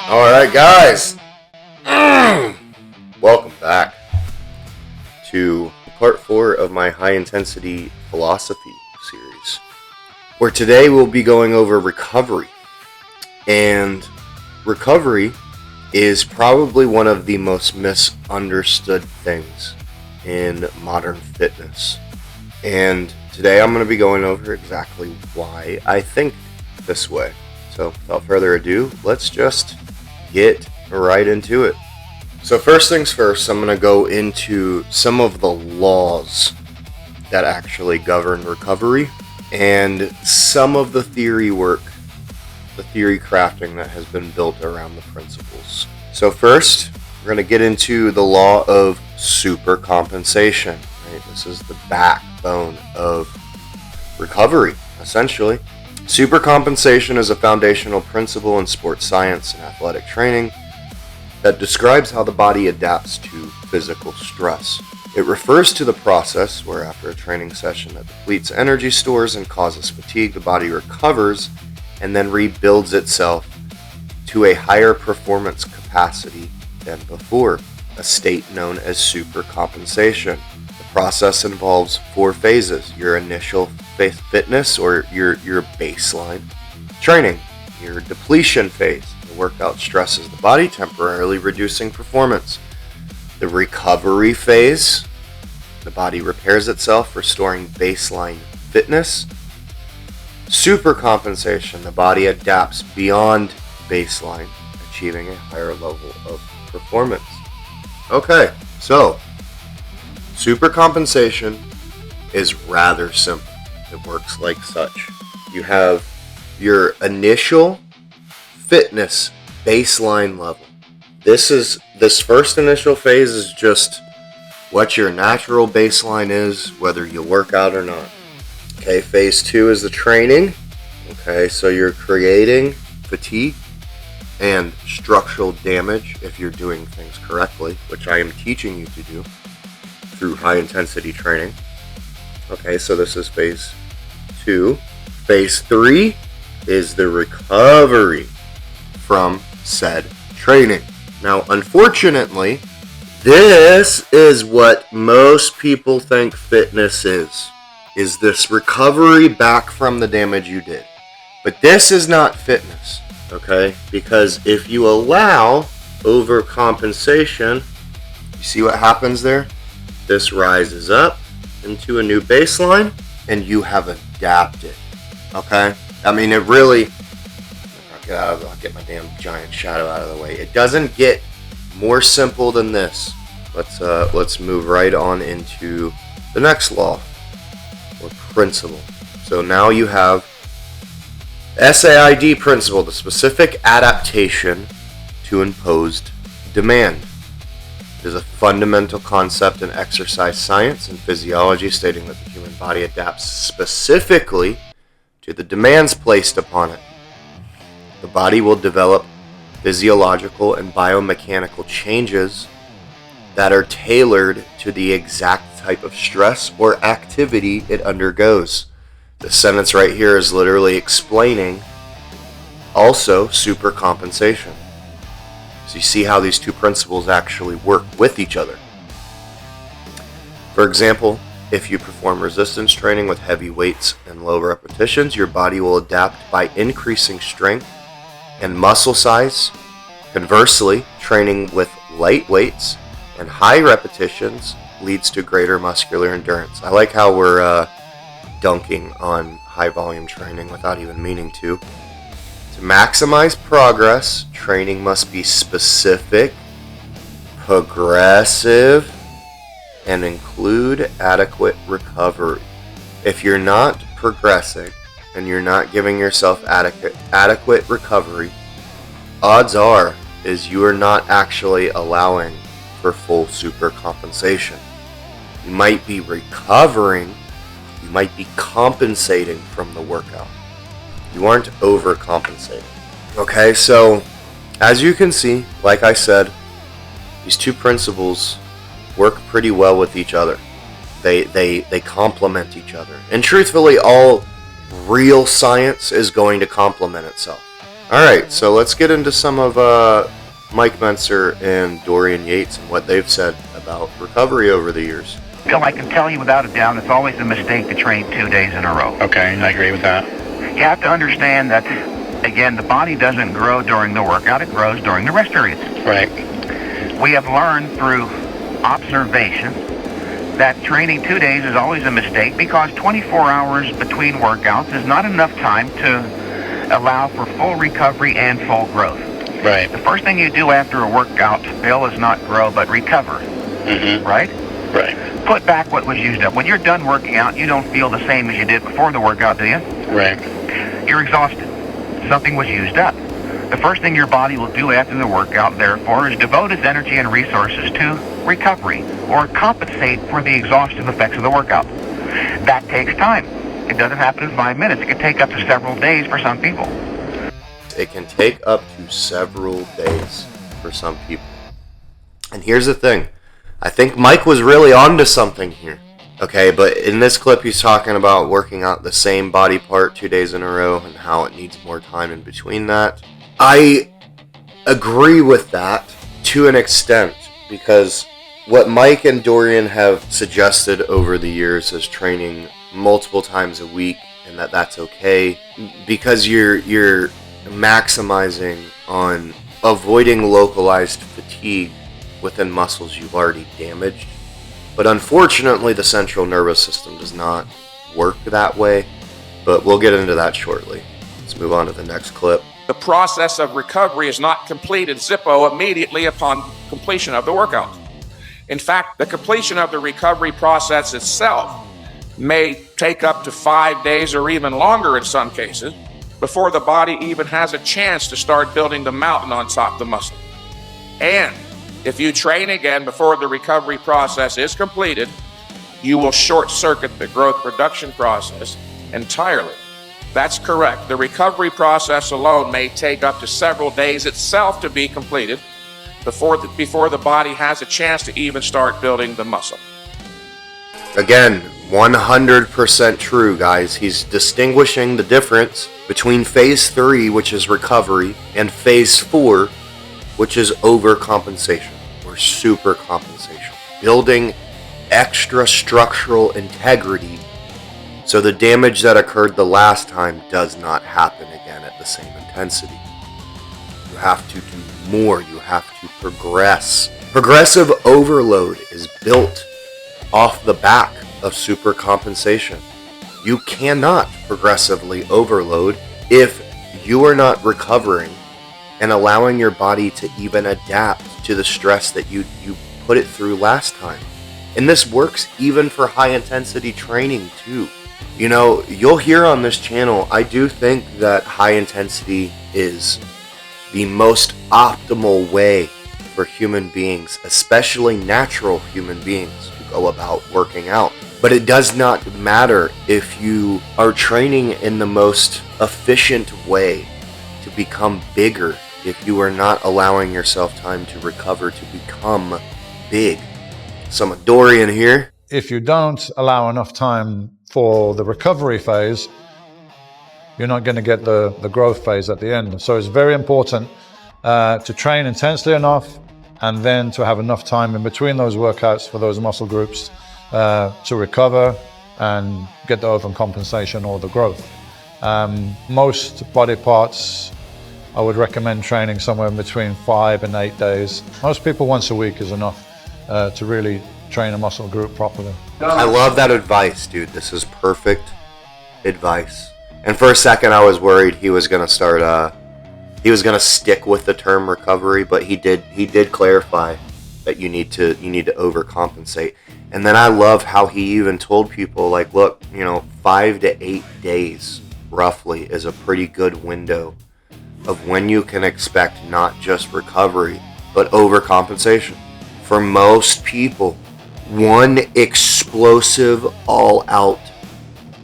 Alright guys, welcome back to part 4 of my high intensity philosophy series, where today we'll be going over recovery. And recovery is probably one of the most misunderstood things in modern fitness. And today I'm going to be going over exactly why I think this way. So without further ado, let's just get right into it. So first things first, I'm going to go into some of the laws that actually govern recovery and some of the theory work, the theory crafting that has been built around the principles. So first, we're going to get into the law of supercompensation. Right? This is the backbone of recovery, essentially. Supercompensation is a foundational principle in sports science and athletic training that describes how the body adapts to physical stress. It refers to the process where after a training session that depletes energy stores and causes fatigue, the body recovers and then rebuilds itself to a higher performance capacity than before, a state known as supercompensation. The process involves 4 phases: your initial fitness or your baseline training, your depletion phase. The workout stresses the body, temporarily reducing performance. The recovery phase, the body repairs itself, restoring baseline fitness. Supercompensation, the body adapts beyond baseline, achieving a higher level of performance. Okay, so supercompensation is rather simple. It works like such. You have your initial fitness baseline level. This first initial phase is just what your natural baseline is, whether you work out or not. Okay, phase 2 is the training. Okay, so you're creating fatigue and structural damage if you're doing things correctly, which I am teaching you to do through high intensity training. Okay, so this is phase 2. Phase 3 is the recovery from said training. Now, unfortunately, this is what most people think fitness is this recovery back from the damage you did. But this is not fitness, okay? Because if you allow overcompensation, you see what happens there? This rises up into a new baseline, and you have adapted. Okay? I mean, it really... I'll get my damn giant shadow out of the way. It doesn't get more simple than this. Let's move right on into the next law or principle. So now you have SAID principle, the specific adaptation to imposed demand. It is a fundamental concept in exercise science and physiology, stating that the human body adapts specifically to the demands placed upon it. The body will develop physiological and biomechanical changes that are tailored to the exact type of stress or activity it undergoes. The sentence right here is literally explaining also supercompensation. So you see how these two principles actually work with each other. For example, if you perform resistance training with heavy weights and low repetitions, your body will adapt by increasing strength and muscle size. Conversely, training with light weights and high repetitions leads to greater muscular endurance. I like how we're dunking on high volume training without even meaning to. To maximize progress, training must be specific, progressive, and include adequate recovery. If you're not progressing and you're not giving yourself adequate recovery, odds are is you are not actually allowing for full supercompensation. You might be recovering, you might be compensating from the workout. You aren't overcompensating. Okay, so as you can see, like I said, these two principles work pretty well with each other. They complement each other. And truthfully, all real science is going to complement itself. All right, so let's get into some of Mike Menser and Dorian Yates and what they've said about recovery over the years. Bill, I can tell you without a doubt it's always a mistake to train 2 days in a row. Okay, I agree with that. You have to understand that, again, the body doesn't grow during the workout, it grows during the rest periods. Right. We have learned through observation that training 2 days is always a mistake because 24 hours between workouts is not enough time to allow for full recovery and full growth. Right. The first thing you do after a workout, Bill, is not grow but recover. Mm-hmm. Right? Right. Put back what was used up. When you're done working out, you don't feel the same as you did before the workout, do you? Right. You're exhausted. Something was used up. The first thing your body will do after the workout, therefore, is devote its energy and resources to recovery or compensate for the exhaustive effects of the workout. That takes time. It doesn't happen in 5 minutes. It can take up to several days for some people. It can take up to several days for some people. And here's the thing. I think Mike was really onto something here. Okay, but in this clip he's talking about working out the same body part 2 days in a row and how it needs more time in between that. I agree with that to an extent because what Mike and Dorian have suggested over the years is training multiple times a week and that's okay because you're maximizing on avoiding localized fatigue within muscles you've already damaged. But unfortunately, the central nervous system does not work that way. But we'll get into that shortly. Let's move on to the next clip. The process of recovery is not completed zippo immediately upon completion of the workout. In fact, the completion of the recovery process itself may take up to 5 days or even longer in some cases before the body even has a chance to start building the mountain on top of the muscle. And if you train again before the recovery process is completed, you will short-circuit the growth production process entirely. That's correct. The recovery process alone may take up to several days itself to be completed before the body has a chance to even start building the muscle. Again, 100% true, guys. He's distinguishing the difference between phase 3, which is recovery, and phase 4, which is overcompensation or supercompensation. Building extra structural integrity so the damage that occurred the last time does not happen again at the same intensity. You have to do more. You have to progress. Progressive overload is built off the back of supercompensation. You cannot progressively overload if you are not recovering and allowing your body to even adapt to the stress that you put it through last time. And this works even for high intensity training too. You know, you'll hear on this channel, I do think that high intensity is the most optimal way for human beings, especially natural human beings, to go about working out. But it does not matter if you are training in the most efficient way to become bigger if you are not allowing yourself time to recover to become big. Some of Dorian here. If you don't allow enough time for the recovery phase, you're not going to get the growth phase at the end. So it's very important to train intensely enough and then to have enough time in between those workouts for those muscle groups to recover and get the overcompensation or the growth. Most body parts, I would recommend training somewhere between 5 and 8 days. Most people once a week is enough to really train a muscle group properly. I love that advice, dude. This is perfect advice. And for a second I was worried he was going to start he was going to stick with the term recovery, but he did clarify that you need to overcompensate. And then I love how he even told people, like, look, 5 to 8 days roughly is a pretty good window of when you can expect not just recovery but overcompensation. For most people, one explosive all-out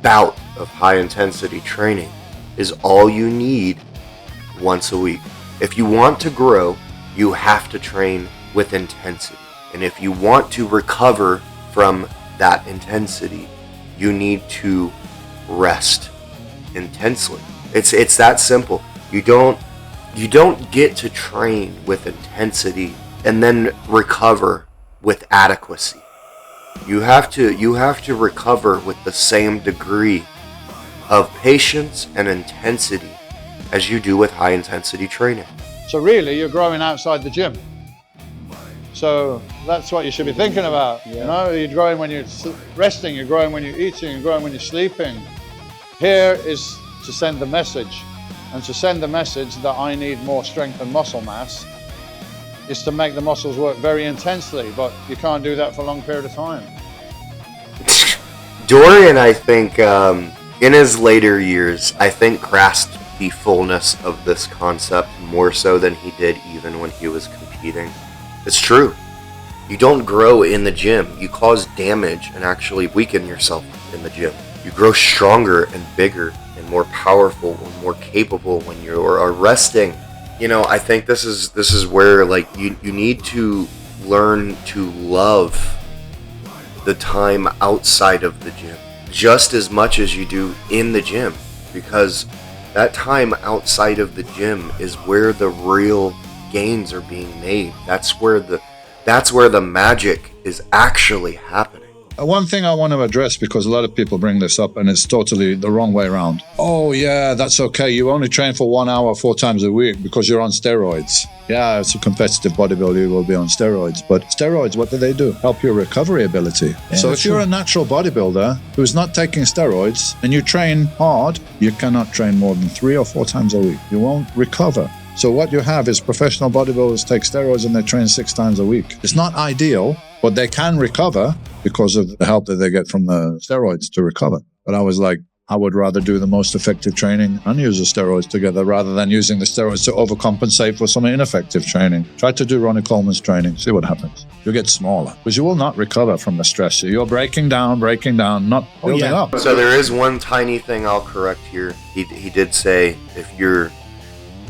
bout of high-intensity training is all you need once a week. If you want to grow, you have to train with intensity. And if you want to recover from that intensity, you need to rest intensely. It's that simple. You don't You don't get to train with intensity and then recover with adequacy. You have to recover with the same degree of patience and intensity as you do with high intensity training. So really, you're growing outside the gym. So that's what you should be thinking about. You know, you're growing when you're resting, you're growing when you're eating, you're growing when you're sleeping. Here is to send the message. And to send the message that I need more strength and muscle mass is to make the muscles work very intensely, but you can't do that for a long period of time. Dorian, I think, in his later years, I think grasped the fullness of this concept more so than he did even when he was competing. It's true. You don't grow in the gym. You cause damage and actually weaken yourself in the gym. You grow stronger and bigger and more powerful and more capable when you are resting. You know, I think this is where, like, you need to learn to love the time outside of the gym just as much as you do in the gym, because that time outside of the gym is where the real gains are being made. That's where the magic is actually happening. One thing I want to address, because a lot of people bring this up and it's totally the wrong way around. Oh yeah, that's okay. You only train for 1 hour 4 times a week because you're on steroids. Yeah, it's a competitive bodybuilder, you will be on steroids. But steroids, what do? Help your recovery ability. Yeah, so if you're a natural bodybuilder who's not taking steroids and you train hard, you cannot train more than 3 or 4 times a week. You won't recover. So what you have is professional bodybuilders take steroids and they train 6 times a week. It's not ideal, but they can recover because of the help that they get from the steroids to recover. But I was like, I would rather do the most effective training and use the steroids together rather than using the steroids to overcompensate for some ineffective training. Try to do Ronnie Coleman's training, see what happens. You'll get smaller because you will not recover from the stress. You're breaking down, not building up. So there is one tiny thing I'll correct here. He did say if you're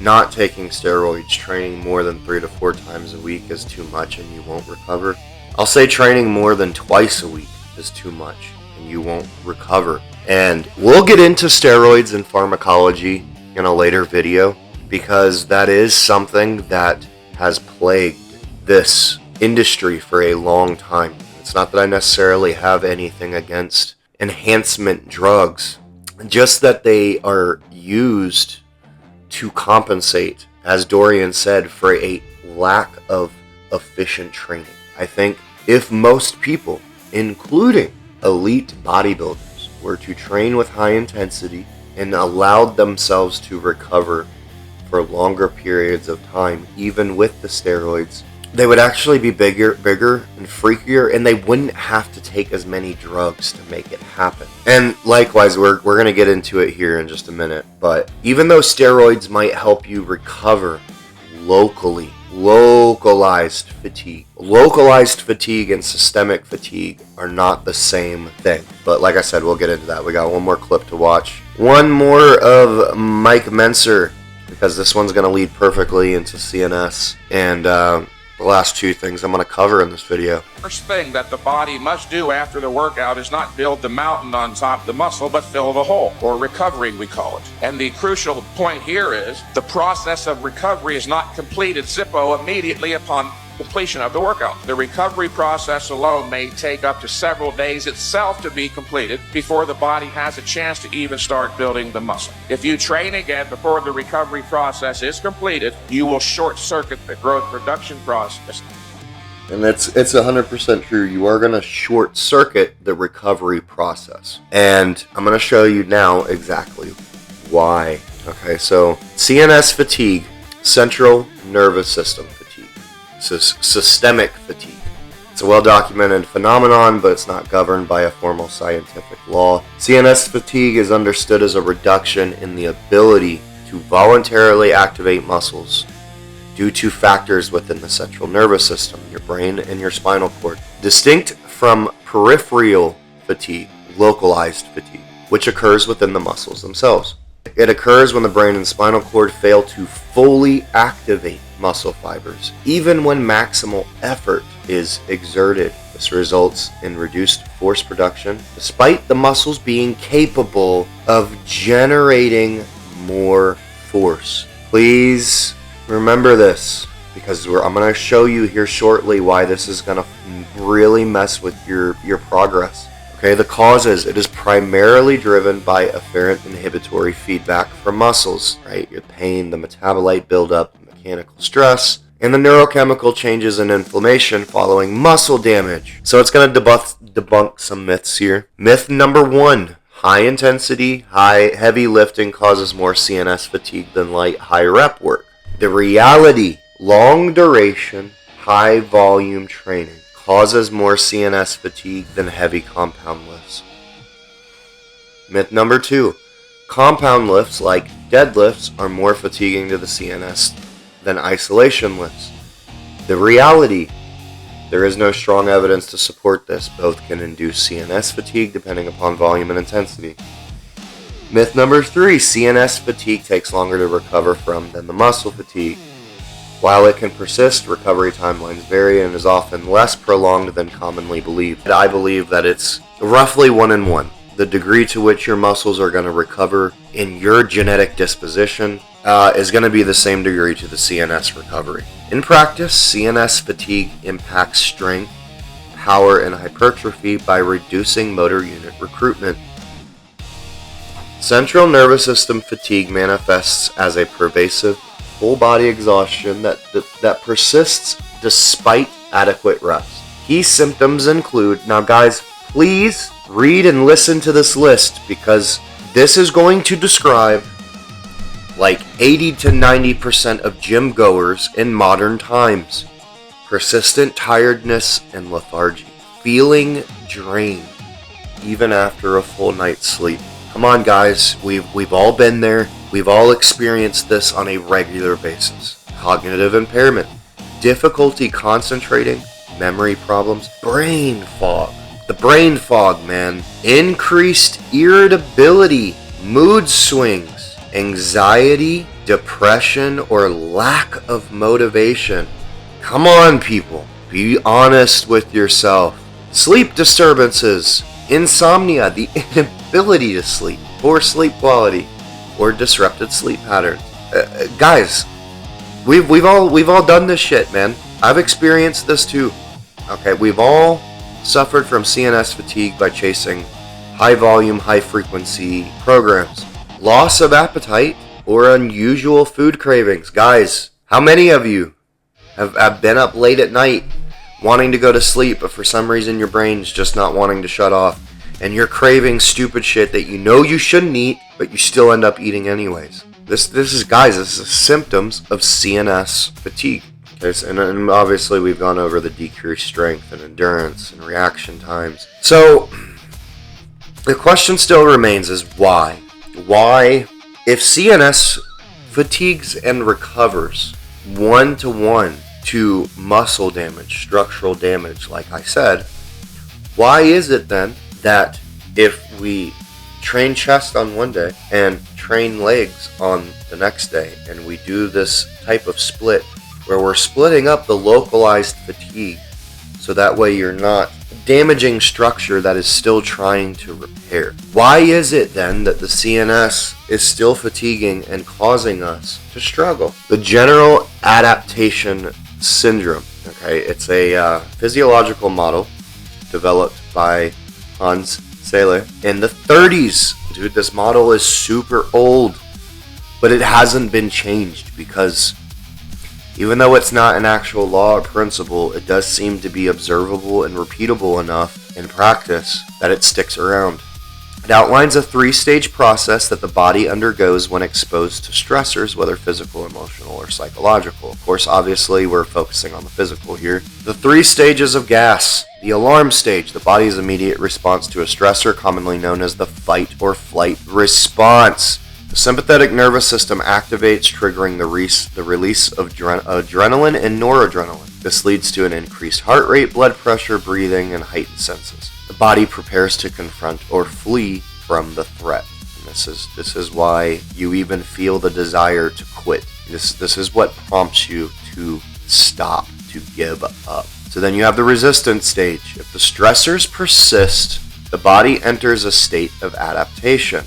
not taking steroids, training more than 3 to 4 times a week is too much and you won't recover. I'll say training more than twice a week is too much and you won't recover. And we'll get into steroids and pharmacology in a later video, because that is something that has plagued this industry for a long time. It's not that I necessarily have anything against enhancement drugs, just that they are used to compensate, as Dorian said, for a lack of efficient training. I think if most people, including elite bodybuilders, were to train with high intensity and allowed themselves to recover for longer periods of time, even with the steroids, they would actually be bigger and freakier, and they wouldn't have to take as many drugs to make it happen. And likewise, we're going to get into it here in just a minute, but even though steroids might help you recover locally, localized fatigue and systemic fatigue are not the same thing. But like I said, we'll get into that. We got one more clip to watch. One more of Mike Menser, because this one's going to lead perfectly into CNS and the last 2 things I'm going to cover in this video. First thing that the body must do after the workout is not build the mountain on top of the muscle, but fill the hole, or recovery we call it. And the crucial point here is the process of recovery is not completed Zippo immediately upon completion of the workout. The recovery process alone may take up to several days itself to be completed before the body has a chance to even start building the muscle. If you train again before the recovery process is completed, you will short circuit the growth production process. And it's 100% true. You are going to short circuit the recovery process. And I'm going to show you now exactly why. Okay, so CNS fatigue, central nervous system fatigue. Systemic fatigue. It's a well-documented phenomenon, but it's not governed by a formal scientific law. CNS fatigue is understood as a reduction in the ability to voluntarily activate muscles due to factors within the central nervous system, your brain and your spinal cord. Distinct from peripheral fatigue, localized fatigue, which occurs within the muscles themselves. It occurs when the brain and spinal cord fail to fully activate muscle fibers, even when maximal effort is exerted. This results in reduced force production, despite the muscles being capable of generating more force. Please remember this, because I'm going to show you here shortly why this is going to really mess with your progress. Okay, the causes: it is primarily driven by afferent inhibitory feedback from muscles, right? Your pain, the metabolite buildup, mechanical stress, and the neurochemical changes and inflammation following muscle damage. So it's going to debunk some myths here. Myth number 1: high intensity, heavy lifting causes more CNS fatigue than light, high rep work. The reality: long duration, high volume training causes more CNS fatigue than heavy compound lifts. Myth number 2: compound lifts like deadlifts are more fatiguing to the CNS than isolation lifts. The reality: there is no strong evidence to support this. Both can induce CNS fatigue depending upon volume and intensity. Myth number 3: CNS fatigue takes longer to recover from than the muscle fatigue. While it can persist, recovery timelines vary and is often less prolonged than commonly believed. I believe that it's roughly 1 in 1. The degree to which your muscles are going to recover in your genetic disposition is going to be the same degree to the CNS recovery. In practice, CNS fatigue impacts strength, power, and hypertrophy by reducing motor unit recruitment. Central nervous system fatigue manifests as a pervasive, full-body exhaustion that persists despite adequate rest. Key symptoms include, now guys, please read and listen to this list, because this is going to describe like 80 to 90% of gym goers in modern times. Persistent tiredness and lethargy. Feeling drained even after a full night's sleep. Come on guys, we've all been there. We've all experienced this on a regular basis. Cognitive impairment. Difficulty concentrating. Memory problems. Brain fog. The brain fog, man. Increased irritability. Mood swings. Anxiety, depression, or lack of motivation. Come on, people. Be honest with yourself. Sleep disturbances, insomnia, the inability to sleep, poor sleep quality, or disrupted sleep patterns. Guys, we've all done this shit, man. I've experienced this too. Okay, we've all suffered from CNS fatigue by chasing high volume, high frequency programs. Loss of appetite or unusual food cravings. Guys, how many of you have been up late at night wanting to go to sleep, but for some reason your brain's just not wanting to shut off, and you're craving stupid shit that you know you shouldn't eat, but you still end up eating anyways? This is symptoms of CNS fatigue. Okay, and obviously we've gone over the decreased strength and endurance and reaction times. So the question still remains is why? Why, if CNS fatigues and recovers 1-to-1 to muscle damage, structural damage, like I said, why is it then that if we train chest on one day and train legs on the next day, and we do this type of split where we're splitting up the localized fatigue so that way you're not damaging structure that is still trying to repair, why is it then that the CNS is still fatiguing and causing us to struggle? The general adaptation syndrome, okay, it's a physiological model developed by Hans Sele in the 30s. Dude, this model is super old, but it hasn't been changed because even though it's not an actual law or principle, it does seem to be observable and repeatable enough in practice that it sticks around. It outlines a 3-stage process that the body undergoes when exposed to stressors, whether physical, emotional, or psychological. Of course, obviously, we're focusing on the physical here. The 3 stages of gas. The alarm stage, the body's immediate response to a stressor, commonly known as the fight or flight response. The sympathetic nervous system activates, triggering the release of adrenaline and noradrenaline. This leads to an increased heart rate, blood pressure, breathing, and heightened senses. The body prepares to confront or flee from the threat. And this is why you even feel the desire to quit. This is what prompts you to stop, to give up. So then you have the resistance stage. If the stressors persist, the body enters a state of adaptation.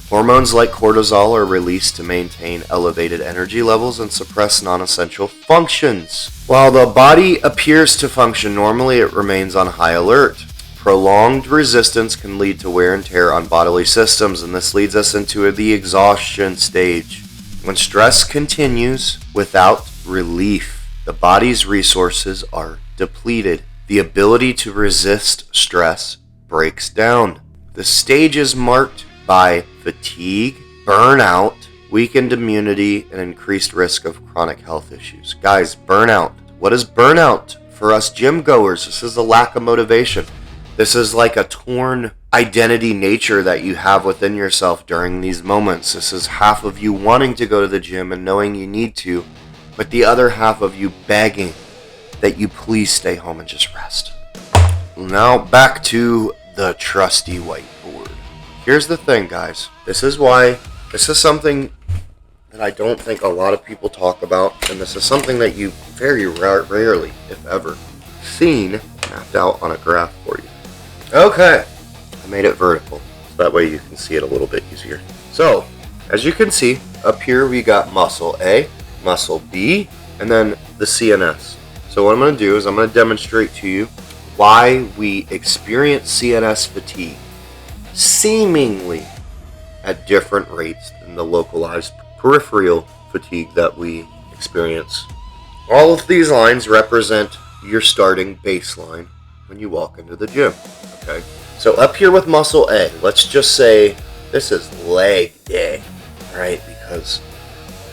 Hormones like cortisol are released to maintain elevated energy levels and suppress non-essential functions. While the body appears to function normally, it remains on high alert. Prolonged resistance can lead to wear and tear on bodily systems, and this leads us into the exhaustion stage. When stress continues without relief, the body's resources are depleted. The ability to resist stress breaks down. The stage is marked by fatigue, burnout, weakened immunity, and increased risk of chronic health issues. Guys, burnout. What is burnout? For us gym goers, this is a lack of motivation. This is like a torn identity nature that you have within yourself during these moments. This is half of you wanting to go to the gym and knowing you need to, but the other half of you begging that you please stay home and just rest. Now back to the trusty whiteboard. Here's the thing, guys. This is something that I don't think a lot of people talk about, and this is something that you very rarely, if ever, seen mapped out on a graph for you. Okay, I made it vertical, so that way you can see it a little bit easier. So, as you can see, up here we got muscle A, muscle B, and then the CNS. So what I'm going to do is I'm going to demonstrate to you why we experience CNS fatigue seemingly at different rates than the localized peripheral fatigue that we experience. All of these lines represent your starting baseline when you walk into the gym. Okay, so up here with muscle A, let's just say this is leg day, right? Because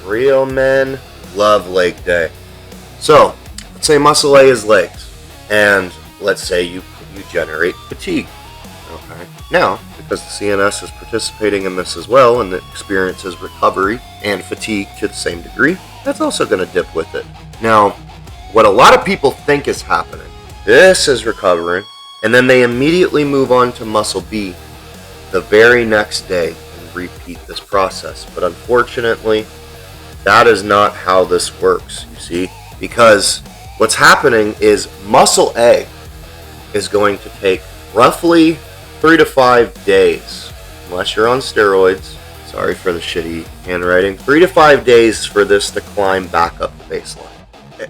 real men love leg day. So let's say muscle A is legs, and let's say you generate fatigue. Okay, now because the CNS is participating in this as well and it experiences recovery and fatigue to the same degree, that's also going to dip with it. Now, what a lot of people think is happening, this is recovering, and then they immediately move on to muscle B the very next day and repeat this process. But unfortunately, that is not how this works, you see, because what's happening is muscle A is going to take roughly 3 to 5 days, unless you're on steroids. Sorry for the shitty handwriting. 3 to 5 days for this to climb back up to baseline.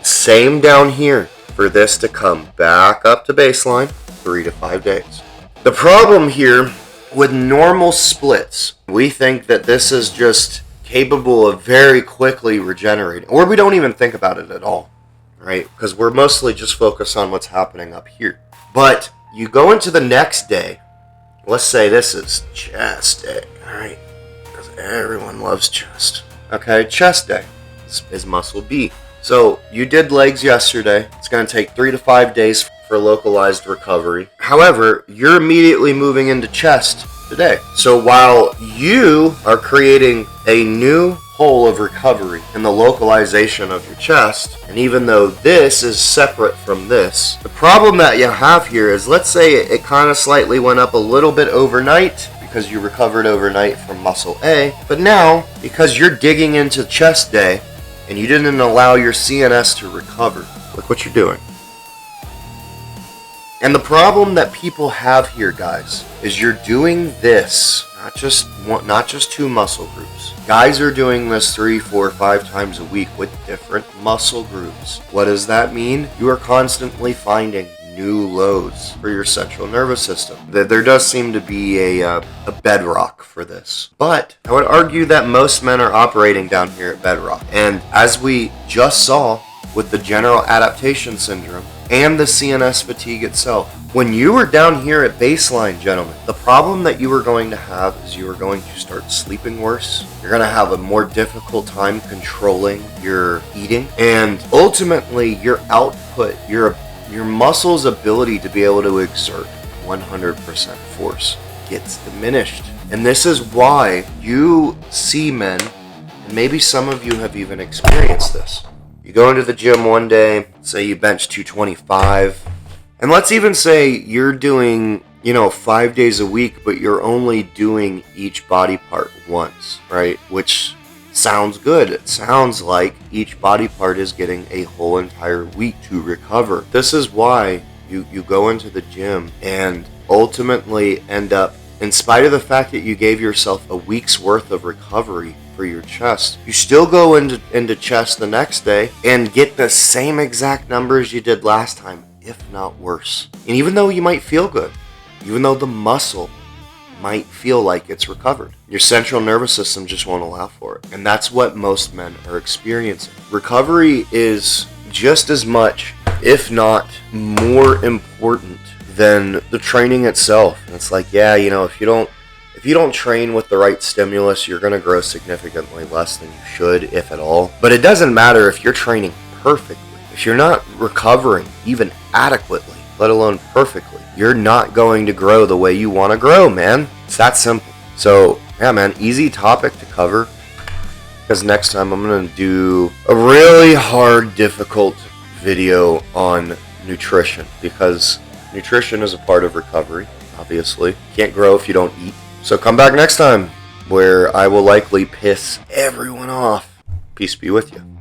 Same down here, for this to come back up to baseline, 3 to 5 days. The problem here with normal splits, we think that this is just capable of very quickly regenerating, or we don't even think about it at all, right? Because we're mostly just focused on what's happening up here. But you go into the next day, let's say this is chest day, all right? Because everyone loves chest. Okay, chest day is muscle B. So you did legs yesterday. It's going to take 3 to 5 days for localized recovery. However, you're immediately moving into chest today. So while you are creating a new hole of recovery in the localization of your chest, and even though this is separate from this, the problem that you have here is, let's say it kind of slightly went up a little bit overnight because you recovered overnight from muscle A, but now because you're digging into chest day and you didn't allow your CNS to recover, look what you're doing. And the problem that people have here, guys, is you're doing this, not just 2 muscle groups. Guys are doing this 3, 4, 5 times a week with different muscle groups. What does that mean? You are constantly finding new loads for your central nervous system. There does seem to be a bedrock for this. But I would argue that most men are operating down here at bedrock. And as we just saw with the general adaptation syndrome and the CNS fatigue itself, when you were down here at baseline, gentlemen, the problem that you are going to have is you are going to start sleeping worse. You're going to have a more difficult time controlling your eating, and ultimately your output, your muscle's ability to be able to exert 100% force gets diminished. And this is why you see men, and maybe some of you have even experienced this. You go into the gym one day, say you bench 225, and let's even say you're doing, 5 days a week, but you're only doing each body part once, right? Which sounds good. It sounds like each body part is getting a whole entire week to recover. This is why you go into the gym and ultimately end up in spite of the fact that you gave yourself a week's worth of recovery for your chest, you still go into chest the next day and get the same exact numbers you did last time, if not worse. And even though you might feel good, even though the muscle might feel like it's recovered, your central nervous system just won't allow for it. And that's what most men are experiencing. Recovery is just as much, if not more important than the training itself. And it's like, yeah, you know, if you don't train with the right stimulus, you're going to grow significantly less than you should, if at all. But it doesn't matter if you're training perfectly. If you're not recovering even adequately, let alone perfectly, you're not going to grow the way you want to grow, man. It's that simple. So, yeah, man, easy topic to cover. Because next time I'm going to do a really hard, difficult video on nutrition. Because nutrition is a part of recovery, obviously. You can't grow if you don't eat. So come back next time, where I will likely piss everyone off. Peace be with you.